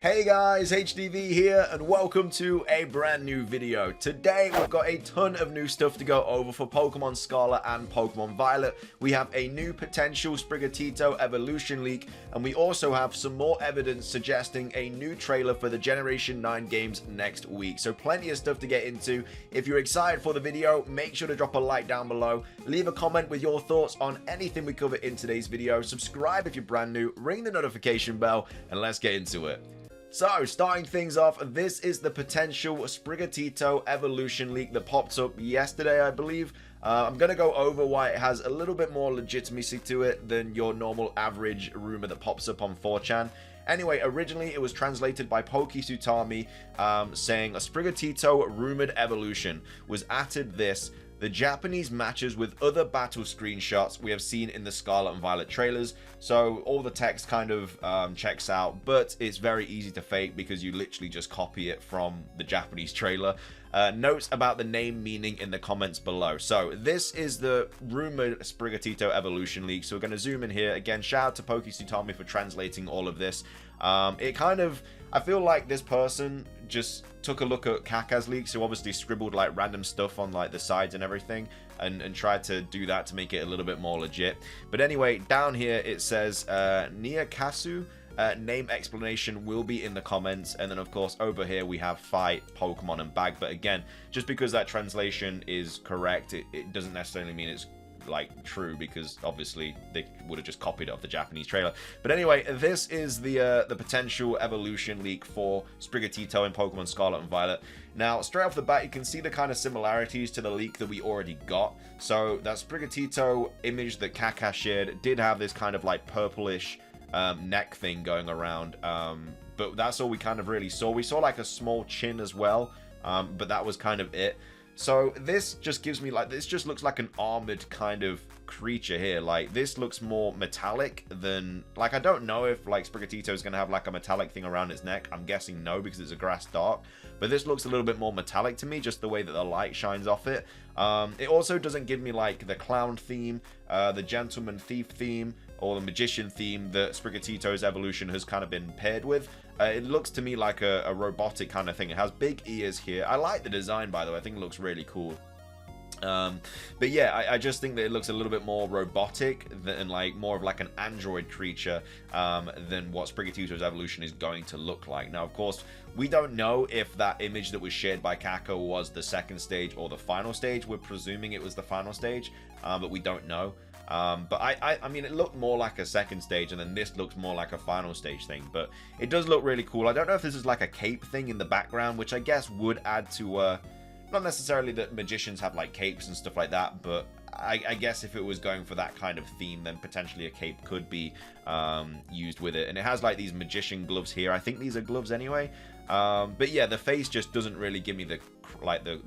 Hey guys, HDvee here and welcome to a brand new video. Today we've got a ton of new stuff to go over for Pokemon Scarlet and Pokemon Violet. We have a new potential Sprigatito evolution leak, and we also have some more evidence suggesting a new trailer for the Generation 9 games next week. So plenty of stuff to get into. If you're excited for the video, make sure to drop a like down below. Leave a comment with your thoughts on anything we cover in today's video. Subscribe if you're brand new, ring the notification bell, and let's get into it. So, starting things off, this is the potential Sprigatito evolution leak that popped up yesterday, I believe. I'm going to go over why it has a little bit more legitimacy to it than your normal average rumor that pops up on 4chan. Anyway, originally it was translated by Pokesutami saying a Sprigatito rumored evolution was added this. The Japanese matches with other battle screenshots we have seen in the Scarlet and Violet trailers. So all the text kind of checks out, but it's very easy to fake because you literally just copy it from the Japanese trailer. Notes about the name meaning in the comments below. So this is the rumored Sprigatito evolution leak. So we're going to zoom in here. Again, shout out to Pokesutami for translating all of this. I feel like this person just took a look at Kaka's leaks, who obviously scribbled like random stuff on like the sides and everything, and tried to do that to make it a little bit more legit. But anyway, down here it says Niakasu. Name explanation will be in the comments, and then of course over here we have fight, Pokemon, and bag. But again, just because that translation is correct, it doesn't necessarily mean it's like true, because obviously they would have just copied it off the Japanese trailer. But anyway, this is the potential evolution leak for Sprigatito in Pokemon Scarlet and Violet. Now, straight off the bat, you can see the kind of similarities to the leak that we already got. So that Sprigatito image that Kaka shared did have this kind of like purplish neck thing going around, but that's all we kind of really saw. We saw like a small chin as well, but that was kind of it. So this just gives me like, this just looks like an armored kind of creature here. Like this looks more metallic than, like, I don't know if like Sprigatito is going to have like a metallic thing around its neck. I'm guessing no, because it's a grass dark, but this looks a little bit more metallic to me, just the way that the light shines off it. It also doesn't give me like the clown theme, the gentleman thief theme, or the magician theme that Sprigatito's evolution has kind of been paired with. It looks to me like a robotic kind of thing. It has big ears here. I like the design, by the way. I think it looks really cool. But yeah, I just think that it looks a little bit more robotic than like more of like an android creature than what Sprigatito's evolution is going to look like. Now, of course, we don't know if that image that was shared by Kaka was the second stage or the final stage. We're presuming it was the final stage, but we don't know. But I mean, it looked more like a second stage, and then this looks more like a final stage thing. But it does look really cool. I don't know if this is like a cape thing in the background, which I guess would add to not necessarily that magicians have like capes and stuff like that, but I guess if it was going for that kind of theme, then potentially a cape could be used with it. And it has like these magician gloves here. I think these are gloves anyway. But yeah, the face just doesn't really give me the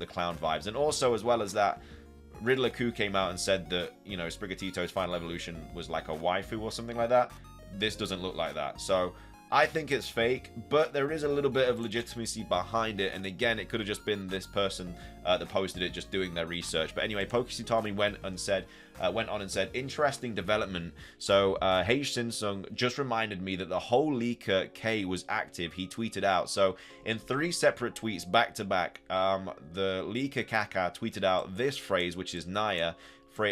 clown vibes. And also, as well as that, Riddler Coup came out and said that, you know, Sprigatito's final evolution was like a waifu or something like that. This doesn't look like that. So I think it's fake, but there is a little bit of legitimacy behind it. And again, it could have just been this person that posted it just doing their research. But anyway, Pokesutami went on and said, interesting development. So H Sinsung just reminded me that the whole leaker K was active. He tweeted out. So in 3 separate tweets back to back, the leaker Kaka tweeted out this phrase, which is Naya,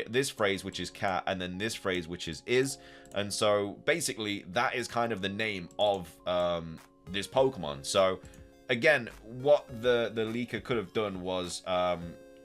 this phrase which is cat, and then this phrase which is. And so basically that is kind of the name of this Pokemon. So again, what the leaker could have done was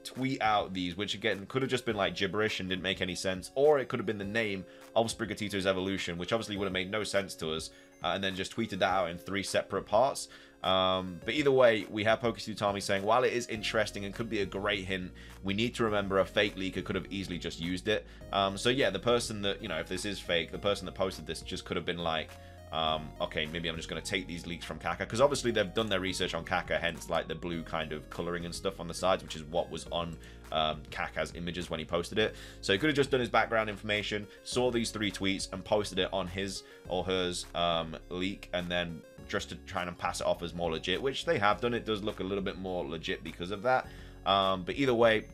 tweet out these, which again could have just been like gibberish and didn't make any sense, or it could have been the name of Sprigatito's evolution, which obviously would have made no sense to us, and then just tweeted that out in 3 separate parts. But either way, we have Pokesutami saying, while it is interesting and could be a great hint, we need to remember a fake leaker could have easily just used it. So yeah, the person that, you know, if this is fake, the person that posted this just could have been like, okay, maybe I'm just going to take these leaks from Kaka, because obviously they've done their research on Kaka, hence like the blue kind of coloring and stuff on the sides, which is what was on Kaka's images when he posted it. So he could have just done his background information, saw these 3 tweets and posted it on his or hers leak, and then just to try and pass it off as more legit, which they have done. It does look a little bit more legit because of that. But either way,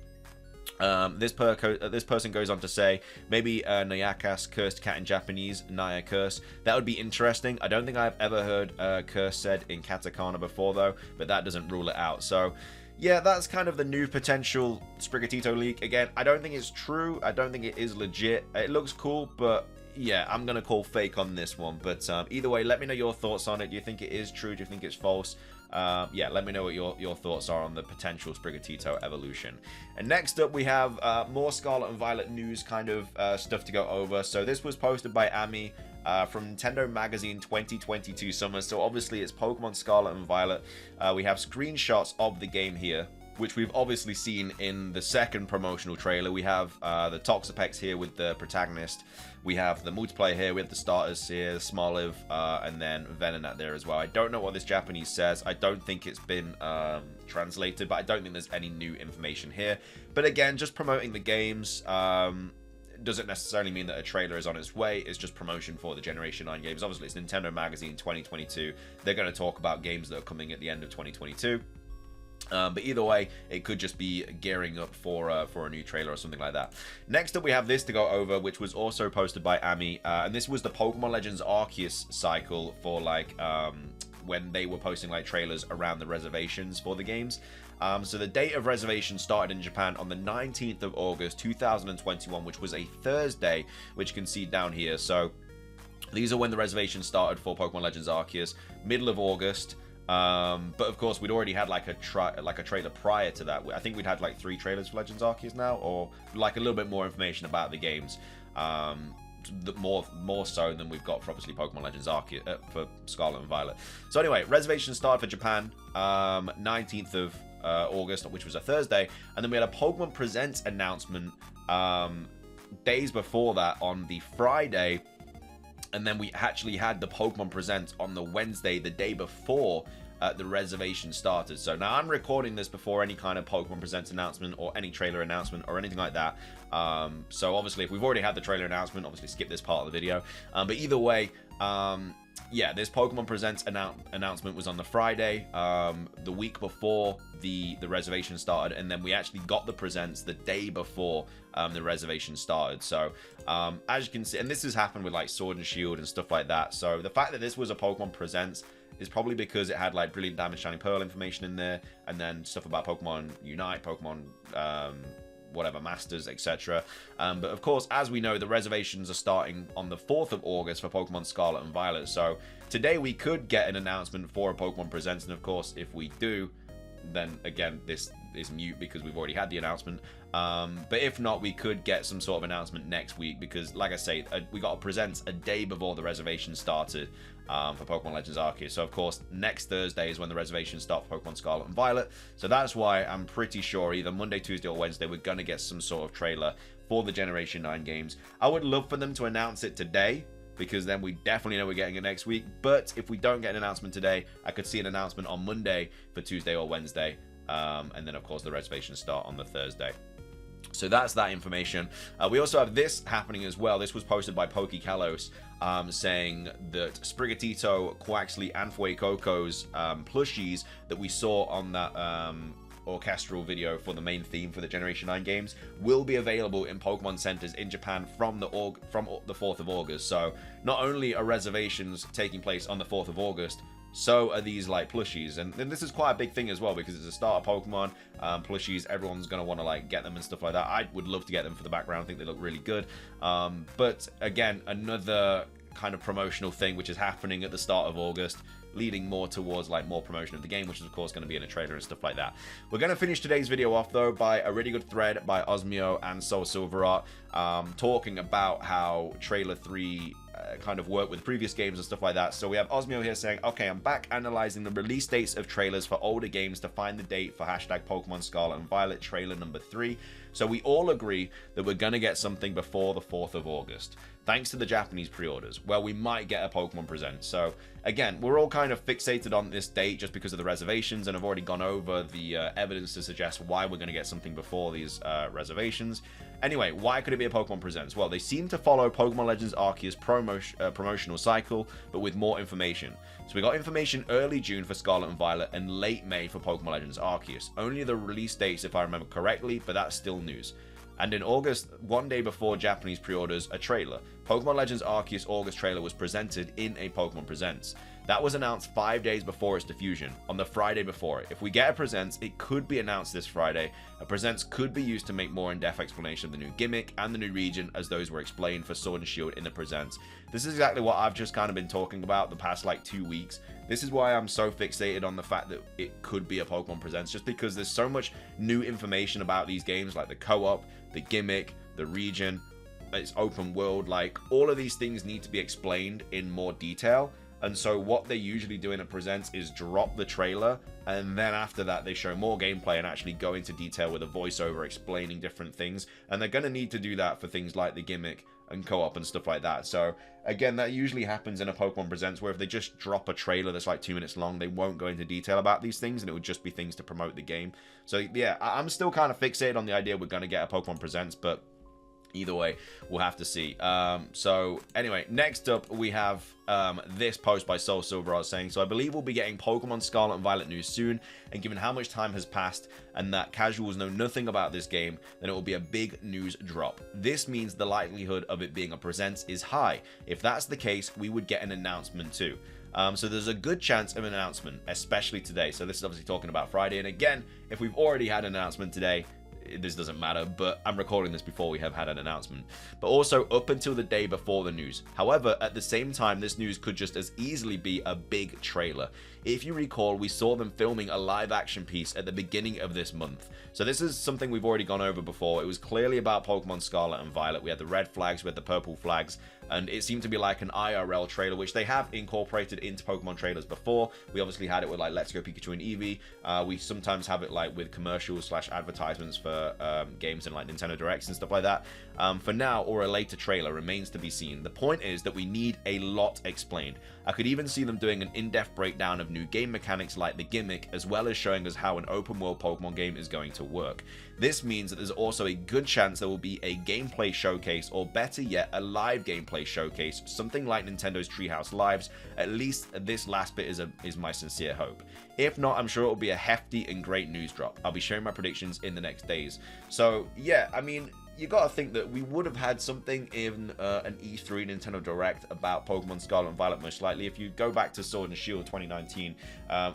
This person goes on to say, maybe Nayakas cursed cat in Japanese, Naya curse. That would be interesting. I don't think I've ever heard curse said in katakana before, though, but that doesn't rule it out. So, yeah, that's kind of the new potential Sprigatito leak. Again, I don't think it's true. I don't think it is legit. It looks cool, but yeah, I'm going to call fake on this one. But either way, let me know your thoughts on it. Do you think it is true? Do you think it's false? Yeah, let me know what your thoughts are on the potential Sprigatito evolution. And next up, we have more Scarlet and Violet news kind of stuff to go over. So this was posted by Ami from Nintendo Magazine 2022 Summer. So obviously it's Pokemon Scarlet and Violet. We have screenshots of the game here, which we've obviously seen in the second promotional trailer. We have the Toxapex here with the protagonist. We have the multiplayer here with the starters here, Smoliv, and then Venonat there as well. I don't know what this Japanese says. I don't think it's been translated, but I don't think there's any new information here. But again, just promoting the games doesn't necessarily mean that a trailer is on its way. It's just promotion for the Generation 9 games. Obviously, it's Nintendo Magazine 2022. They're going to talk about games that are coming at the end of 2022. But either way, it could just be gearing up for a new trailer or something like that. Next up, we have this to go over, which was also posted by Ami, and this was the Pokemon Legends Arceus cycle for like when they were posting like trailers around the reservations for the games. So the date of reservation started in Japan on the 19th of August 2021, which was a Thursday, which you can see down here. So these are when the reservations started for Pokemon Legends Arceus, middle of August. But of course, we'd already had like a trailer prior to that. I think we'd had like 3 trailers for Legends Arceus now, or like a little bit more information about the games. More so than we've got for obviously Pokemon Legends Arceus for Scarlet and Violet. So anyway, reservations started for Japan 19th of August, which was a Thursday, and then we had a Pokemon Presents announcement days before that on the Friday. And then we actually had the Pokemon Presents on the Wednesday, the day before the reservation started. So now I'm recording this before any kind of Pokemon Presents announcement or any trailer announcement or anything like that. So obviously, if we've already had the trailer announcement, obviously skip this part of the video. But either way, yeah, this Pokemon Presents announcement was on the Friday, the week before the reservation started, and then we actually got the presents the day before the reservation started. So as you can see, and this has happened with like Sword and Shield and stuff like that. So the fact that this was a Pokemon Presents is probably because it had like Brilliant Diamond, Shining Pearl information in there, and then stuff about Pokemon Unite, Pokemon whatever, Masters, etc. But of course, as we know, the reservations are starting on the 4th of August for Pokemon Scarlet and Violet. So today we could get an announcement for a Pokemon Presents, and of course, if we do, then again, this is mute because we've already had the announcement. But if not, we could get some sort of announcement next week because, like I say, we got a Presents a day before the reservation started for Pokemon Legends Arceus. So, of course, next Thursday is when the reservations start for Pokemon Scarlet and Violet. So that's why I'm pretty sure either Monday, Tuesday, or Wednesday we're going to get some sort of trailer for the Generation 9 games. I would love for them to announce it today, because then we definitely know we're getting it next week. But if we don't get an announcement today, I could see an announcement on Monday for Tuesday or Wednesday. And then, of course, the reservations start on the Thursday. So that's that information. We also have this happening as well. This was posted by PokeKalos, saying that Sprigatito, Quaxley, and Fuecoco's plushies that we saw on that orchestral video for the main theme for the Generation 9 games will be available in Pokemon Centers in Japan from the 4th of August. So not only are reservations taking place on the 4th of August, so are these like plushies, and this is quite a big thing as well because it's a starter Pokemon. Plushies, everyone's gonna want to like get them and stuff like that. I would love to get them for the background. I think they look really good. But again, another kind of promotional thing which is happening at the start of August, leading more towards like more promotion of the game, which is of course going to be in a trailer and stuff like that. We're going to finish today's video off though by a really good thread by Osmio and Soul Silver Art, talking about how trailer 3 kind of work with previous games and stuff like that. So we have Osmio here saying, okay, I'm back analyzing the release dates of trailers for older games to find the date for hashtag Pokemon Scarlet and Violet trailer number 3. So we all agree that we're going to get something before the 4th of August. thanks to the Japanese pre-orders, where we might get a Pokemon Presents. So again, we're all kind of fixated on this date just because of the reservations, and I've already gone over the evidence to suggest why we're going to get something before these reservations. Anyway, why could it be a Pokemon Presents? Well, they seem to follow Pokemon Legends Arceus promotional cycle, but with more information. So we got information early June for Scarlet and Violet and late May for Pokemon Legends Arceus. Only the release dates, if I remember correctly, but that's still news. And in August, one day before Japanese pre-orders, a trailer. Pokemon Legends Arceus August trailer was presented in a Pokemon Presents. That was announced 5 days before its diffusion, on the Friday before it. If we get a Presents, it could be announced this Friday. A Presents could be used to make more in-depth explanation of the new gimmick and the new region, as those were explained for Sword and Shield in the Presents. This is exactly what I've just kind of been talking about the past like 2 weeks. This is why I'm so fixated on the fact that it could be a Pokemon Presents, just because there's so much new information about these games, like the co-op, the gimmick, the region, its open world. Like, all of these things need to be explained in more detail. And so what they usually do in a Presents is drop the trailer, and then after that they show more gameplay and actually go into detail with a voiceover explaining different things. And they're going to need to do that for things like the gimmick and co-op and stuff like that. So again, that usually happens in a Pokemon Presents, where if they just drop a trailer that's like 2 minutes long, they won't go into detail about these things, and it would just be things to promote the game. So yeah, I'm still kind of fixated on the idea we're going to get a Pokemon Presents, but either way, we'll have to see. So anyway, next up we have this post by Soul Silverado saying, so I believe we'll be getting Pokemon Scarlet and Violet news soon, and given how much time has passed and that casuals know nothing about this game, then it will be a big news drop. This means the likelihood of it being a Presents is high. If that's the case, we would get an announcement too. So there's a good chance of an announcement, especially today. So this is obviously talking about Friday, and again, if we've already had an announcement today, this doesn't matter, but I'm recording this before we have had an announcement. But also up until the day before the news. However, at the same time, this news could just as easily be a big trailer. If you recall, we saw them filming a live action piece at the beginning of this month. So this is something we've already gone over before. It was clearly about Pokemon Scarlet and Violet. We had the red flags, we had the purple flags, and it seemed to be like an IRL trailer, which they have incorporated into Pokemon trailers before. We obviously had it with like Let's Go Pikachu and Eevee. We sometimes have it like with commercials / advertisements for games and like Nintendo Directs and stuff like that. For now, or a later trailer remains to be seen. The point is that we need a lot explained. I could even see them doing an in-depth breakdown of new game mechanics like the gimmick, as well as showing us how an open world Pokemon game is going to work. This means that there's also a good chance there will be a gameplay showcase, or better yet, a live gameplay showcase, something like Nintendo's Treehouse Lives. At least this last bit is my sincere hope. If not, I'm sure it will be a hefty and great news drop. I'll be sharing my predictions in the next days. So yeah, I mean, you gotta think that we would have had something in an E3 Nintendo Direct about Pokemon Scarlet and Violet, most likely. If you go back to Sword and Shield 2019,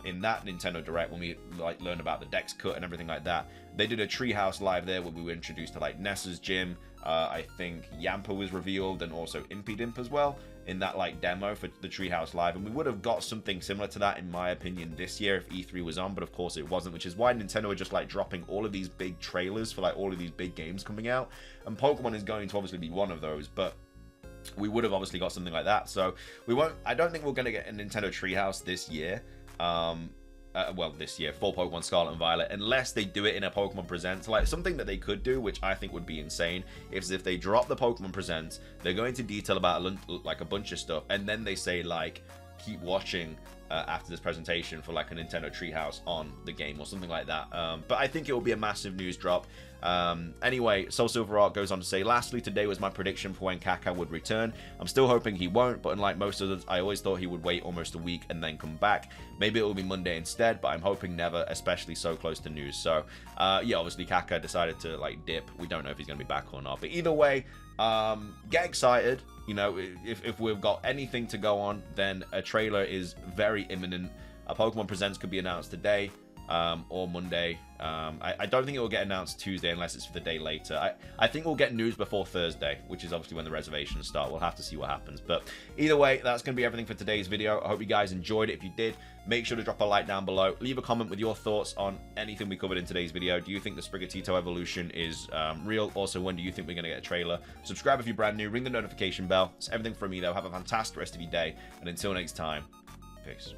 in that Nintendo Direct, when we like learned about the Dex cut and everything like that, they did a Treehouse Live there where we were introduced to like Nessa's gym. I think Yampa was revealed, and also Impidimp as well in that like demo for the Treehouse Live, and we would have got something similar to that in my opinion this year if E3 was on, but of course it wasn't, which is why Nintendo are just like dropping all of these big trailers for like all of these big games coming out, and Pokemon is going to obviously be one of those, but we would have obviously got something like that. So we won't, I don't think we're going to get a Nintendo Treehouse this year. Well, this year for Pokemon Scarlet and Violet, unless they do it in a Pokemon Presents. Like, something that they could do, which I think would be insane, is if they drop the Pokemon Presents, they go into detail about like a bunch of stuff, and then they say like, keep watching after this presentation for like a Nintendo Treehouse on the game or something like that. But I think it will be a massive news drop. Anyway, Soul Silver Art goes on to say, lastly, today was my prediction for when Kaká would return. I'm still hoping he won't, but unlike most others, I always thought he would wait almost a week and then come back. Maybe it will be Monday instead, but I'm hoping never, especially so close to news. So yeah, obviously Kaká decided to like dip. We don't know if he's going to be back or not, but either way, get excited. You know, if we've got anything to go on, then a trailer is very imminent. A Pokemon Presents could be announced today or Monday. I don't think it will get announced Tuesday unless it's for the day later. I think we'll get news before Thursday, which is obviously when the reservations start. We'll have to see what happens. But either way, that's going to be everything for today's video. I hope you guys enjoyed it. If you did, make sure to drop a like down below. Leave a comment with your thoughts on anything we covered in today's video. Do you think the Sprigatito evolution is real? Also, when do you think we're going to get a trailer? Subscribe if you're brand new. Ring the notification bell. That's everything from me, though. Have a fantastic rest of your day. And until next time, peace.